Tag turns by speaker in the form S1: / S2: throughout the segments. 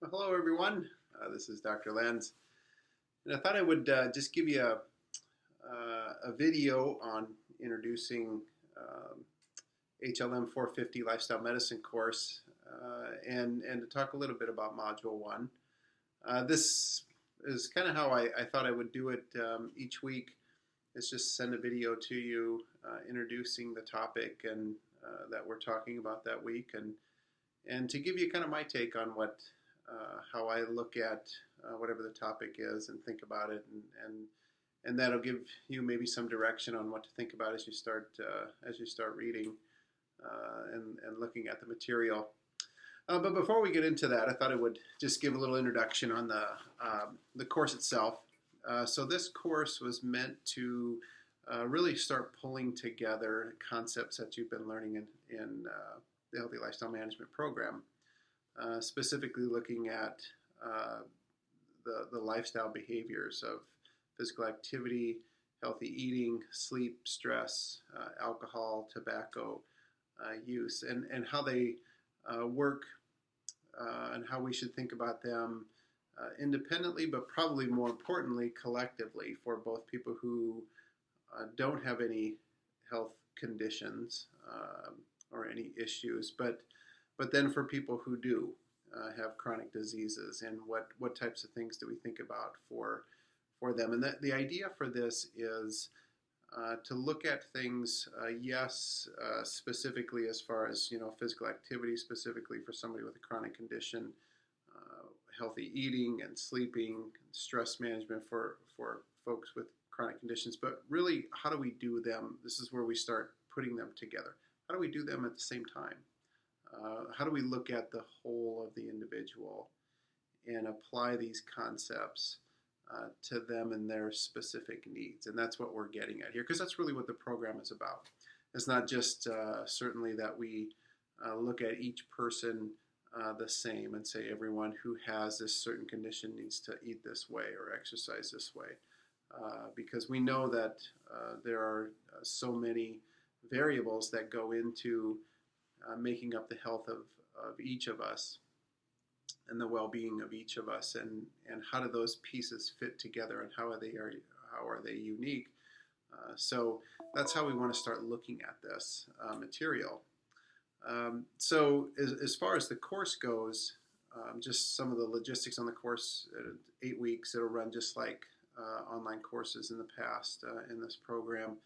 S1: Well, hello, everyone. This is Dr. Lenz, and I thought I would just give you a video on introducing HLM 450 Lifestyle Medicine course, and to talk a little bit about Module 1. This is kind of how I thought I would do it each week. Is just send a video to you introducing the topic and that we're talking about that week, and to give you kind of my take on how I look at whatever the topic is and think about it, and that'll give you maybe some direction on what to think about as you start reading and looking at the material. But before we get into that, I thought I would just give a little introduction on the course itself. So this course was meant to really start pulling together concepts that you've been learning in the Healthy Lifestyle Management program. Specifically looking at the lifestyle behaviors of physical activity, healthy eating, sleep, stress, alcohol, tobacco use, and how they work and how we should think about them independently, but probably more importantly, collectively, for both people who don't have any health conditions or any issues, but then for people who do have chronic diseases, and what types of things do we think about for them? And the idea for this is to look at things, yes, specifically as far as physical activity, specifically for somebody with a chronic condition, healthy eating and sleeping, stress management for folks with chronic conditions. But really, how do we do them? This is where we start putting them together. How do we do them at the same time? How do we look at the whole of the individual and apply these concepts to them and their specific needs? And that's what we're getting at here, because that's really what the program is about. It's not just certainly that we look at each person the same and say everyone who has this certain condition needs to eat this way or exercise this way, because we know that there are so many variables that go into making up the health of each of us and the well-being of each of us, and how do those pieces fit together, and how are they unique? So that's how we want to start looking at this material. So as far as the course goes, just some of the logistics on the course. 8 weeks, it'll run just like online courses in the past in this program.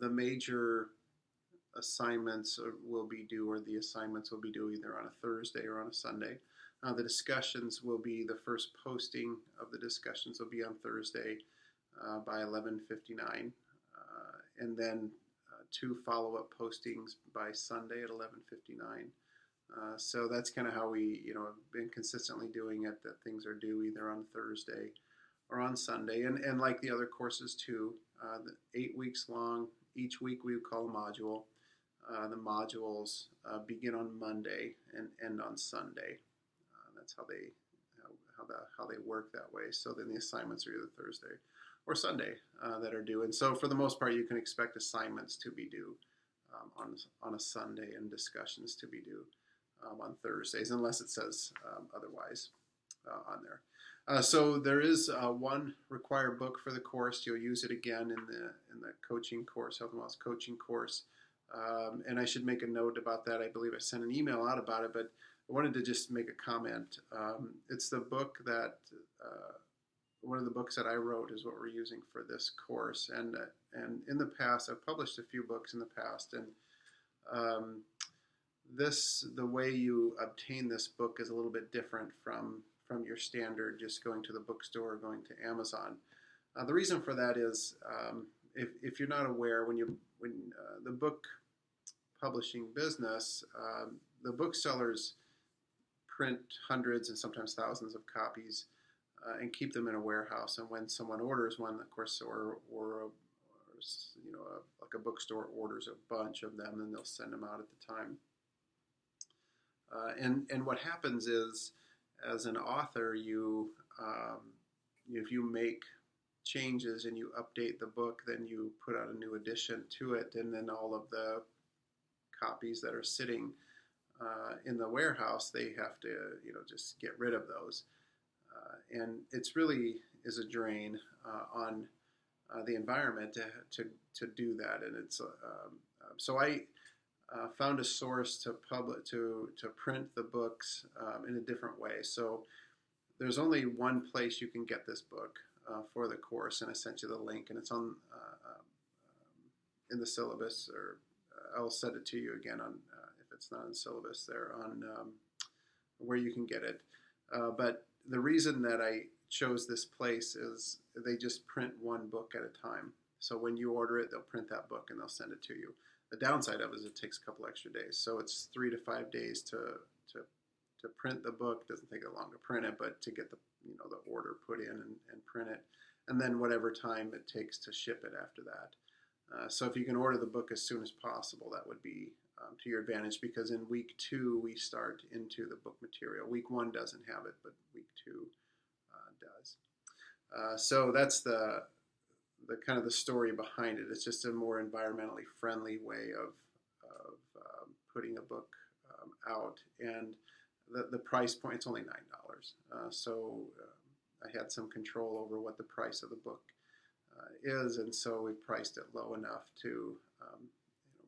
S1: The major assignments will be due, or the assignments will be due either on a Thursday or on a Sunday. The discussions will be, the first posting of the discussions will be on Thursday by 11:59, and then 2 follow-up postings by Sunday at 11:59. So that's kind of how we, have been consistently doing it, that things are due either on Thursday or on Sunday. And like the other courses too, 8 weeks long, each week we would call a module. The modules begin on Monday and end on Sunday. That's how they work that way. So then the assignments are either Thursday or Sunday that are due. And so for the most part, you can expect assignments to be due on a Sunday and discussions to be due on Thursdays, unless it says otherwise on there. So there is one required book for the course. You'll use it again in the coaching course, Health and Wellness coaching course. And I should make a note about that. I believe I sent an email out about it, but I wanted to just make a comment. It's the book that, one of the books that I wrote is what we're using for this course. And in the past, I've published a few books in the past, and the way you obtain this book is a little bit different from your standard just going to the bookstore or going to Amazon. The reason for that is, if you're not aware, when the book publishing business, the booksellers print hundreds and sometimes thousands of copies and keep them in a warehouse. And when someone orders one, of course, or like a bookstore orders a bunch of them, then they'll send them out at the time. And what happens is, as an author, if you make changes and you update the book, then you put out a new edition to it, and then all of the copies that are sitting in the warehouse, they have to, just get rid of those. And it's really is a drain on the environment to do that. And so I found a source to print the books in a different way. So there's only one place you can get this book for the course, and I sent you the link, and it's on in the syllabus, or I'll send it to you again on if it's not in the syllabus there on where you can get it. But the reason that I chose this place is they just print one book at a time. So when you order it, they'll print that book and they'll send it to you. The downside of it is it takes a couple extra days. So it's 3 to 5 days to print the book. It doesn't take that long to print it, but to get the order put in and print it, and then whatever time it takes to ship it after that. So if you can order the book as soon as possible, that would be to your advantage, because in week 2 we start into the book material. Week 1 doesn't have it, but week 2 does. So that's the kind of the story behind it. It's just a more environmentally friendly way of putting a book out, and the price point, it's only $9. So I had some control over what the price of the book is, and so we priced it low enough to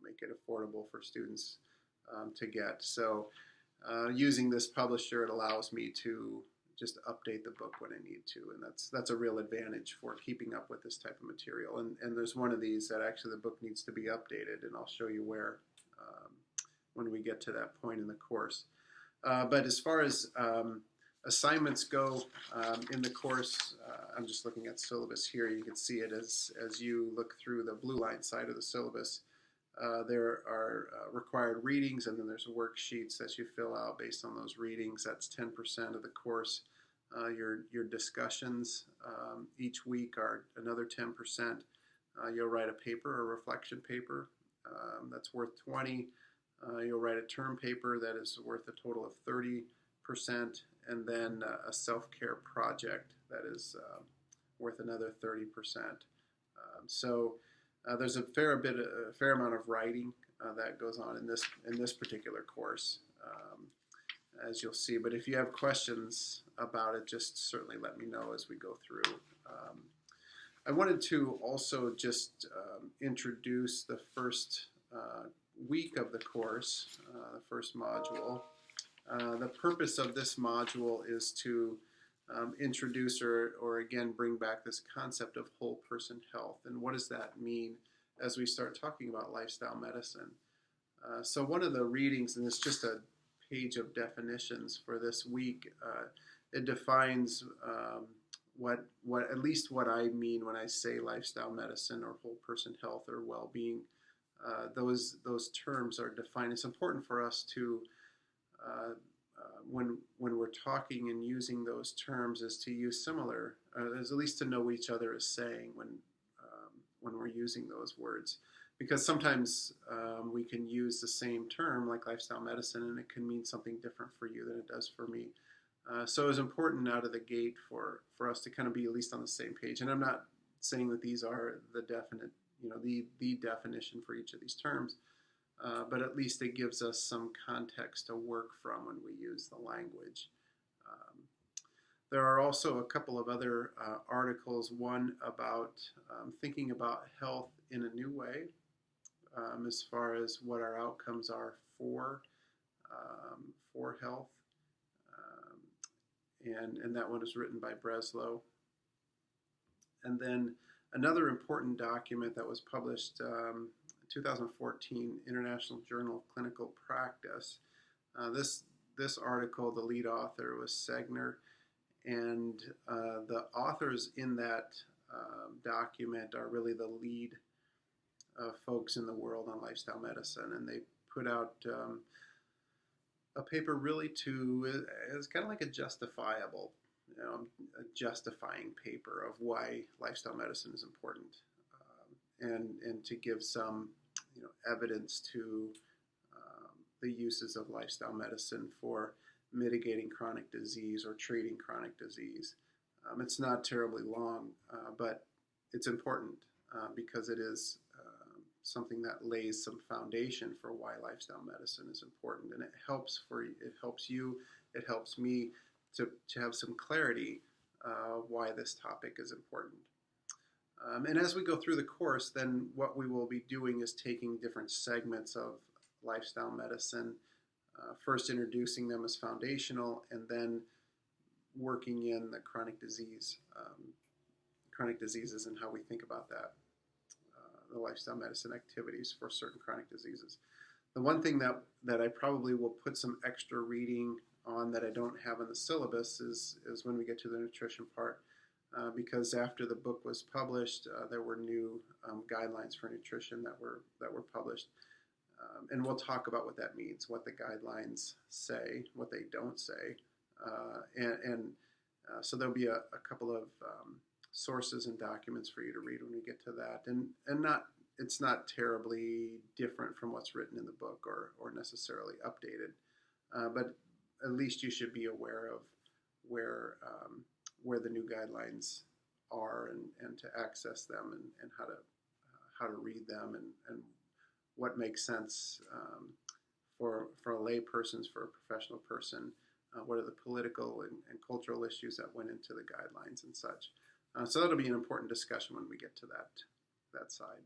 S1: make it affordable for students to get. So using this publisher, it allows me to just update the book when I need to, and that's a real advantage for keeping up with this type of material. And there's one of these that actually the book needs to be updated, and I'll show you where when we get to that point in the course. But as far as assignments go in the course, I'm just looking at syllabus here. You can see it as you look through the blue line side of the syllabus. There are required readings, and then there's worksheets that you fill out based on those readings. That's 10% of the course. Your discussions each week are another 10%. You'll write a paper, a reflection paper, that's worth 20. You'll write a term paper that is worth a total of 30%, and then a self-care project that is worth another 30%. So there's a fair amount of writing that goes on in this particular course, as you'll see. But if you have questions about it, just certainly let me know as we go through. I wanted to also just introduce the first week of the course, the first module. The purpose of this module is to introduce or again bring back this concept of whole person health. And what does that mean as we start talking about lifestyle medicine? So one of the readings, and it's just a page of definitions for this week, it defines what at least what I mean when I say lifestyle medicine or whole person health or well-being. Those terms are defined. It's important for us to when we're talking and using those terms is to use similar, is at least to know what each other is saying when we're using those words. Because sometimes we can use the same term like lifestyle medicine and it can mean something different for you than it does for me. So it's important out of the gate for us to kind of be at least on the same page. And I'm not saying that these are the definite, the definition for each of these terms. But at least it gives us some context to work from when we use the language. There are also a couple of other articles, one about thinking about health in a new way, as far as what our outcomes are for health. And that one is written by Breslow. And then another important document that was published 2014 International Journal of Clinical Practice. This article, the lead author was Segner, and the authors in that document are really the lead folks in the world on lifestyle medicine, and they put out a paper really it's kind of like a justifiable, a justifying paper of why lifestyle medicine is important, and to give some evidence to the uses of lifestyle medicine for mitigating chronic disease or treating chronic disease. It's not terribly long, but it's important because it is something that lays some foundation for why lifestyle medicine is important, and it helps you, it helps me to have some clarity why this topic is important. And as we go through the course, then what we will be doing is taking different segments of lifestyle medicine, first introducing them as foundational, and then working in the chronic diseases and how we think about that, the lifestyle medicine activities for certain chronic diseases. The one thing that I probably will put some extra reading on that I don't have in the syllabus is when we get to the nutrition part. Because after the book was published, there were new guidelines for nutrition that were published, and we'll talk about what that means, what the guidelines say, what they don't say, so there'll be a couple of sources and documents for you to read when we get to that, and it's not terribly different from what's written in the book or necessarily updated, but at least you should be aware of where the new guidelines are and to access them and how to read them and what makes sense for a lay person, for a professional person. What are the political and cultural issues that went into the guidelines and such. So that'll be an important discussion when we get to that side.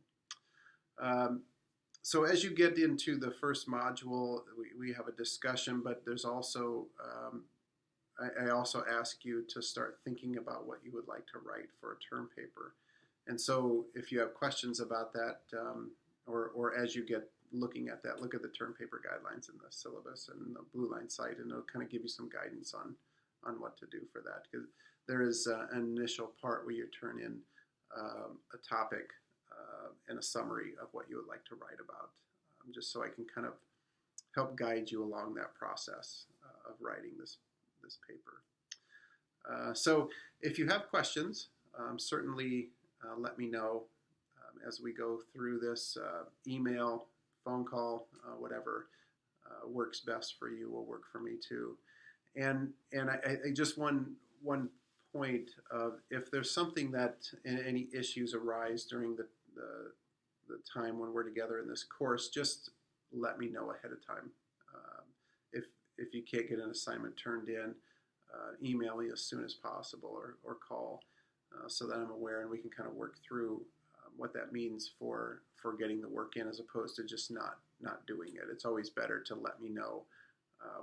S1: So as you get into the first module, we have a discussion, but there's also I also ask you to start thinking about what you would like to write for a term paper. And so if you have questions about that, or as you get looking at that, look at the term paper guidelines in the syllabus and the Blue Line site, and it'll kind of give you some guidance on what to do for that. Because there is an initial part where you turn in a topic and a summary of what you would like to write about, just so I can kind of help guide you along that process of writing this paper. So if you have questions, certainly let me know as we go through this. Email, phone call, whatever works best for you will work for me too. And I just one point of, if there's something that any issues arise during the time when we're together in this course, just let me know ahead of time. If you can't get an assignment turned in, email me as soon as possible or call so that I'm aware, and we can kind of work through what that means for getting the work in, as opposed to just not doing it. It's always better to let me know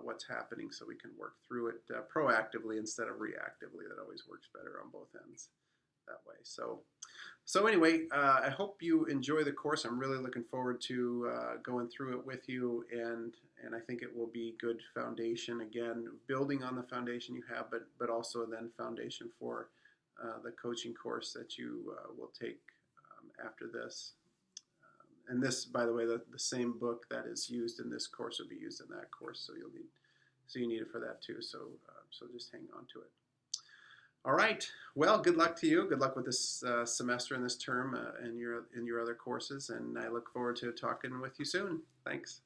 S1: what's happening so we can work through it proactively instead of reactively. That always works better on both ends that way. So anyway, I hope you enjoy the course. I'm really looking forward to going through it with you, and I think it will be good foundation, again, building on the foundation you have, but also then foundation for the coaching course that you will take after this. And this, by the way, the same book that is used in this course will be used in that course, so you need it for that too. So just hang on to it. All right. Well, good luck to you. Good luck with this semester and this term and your other courses, and I look forward to talking with you soon. Thanks.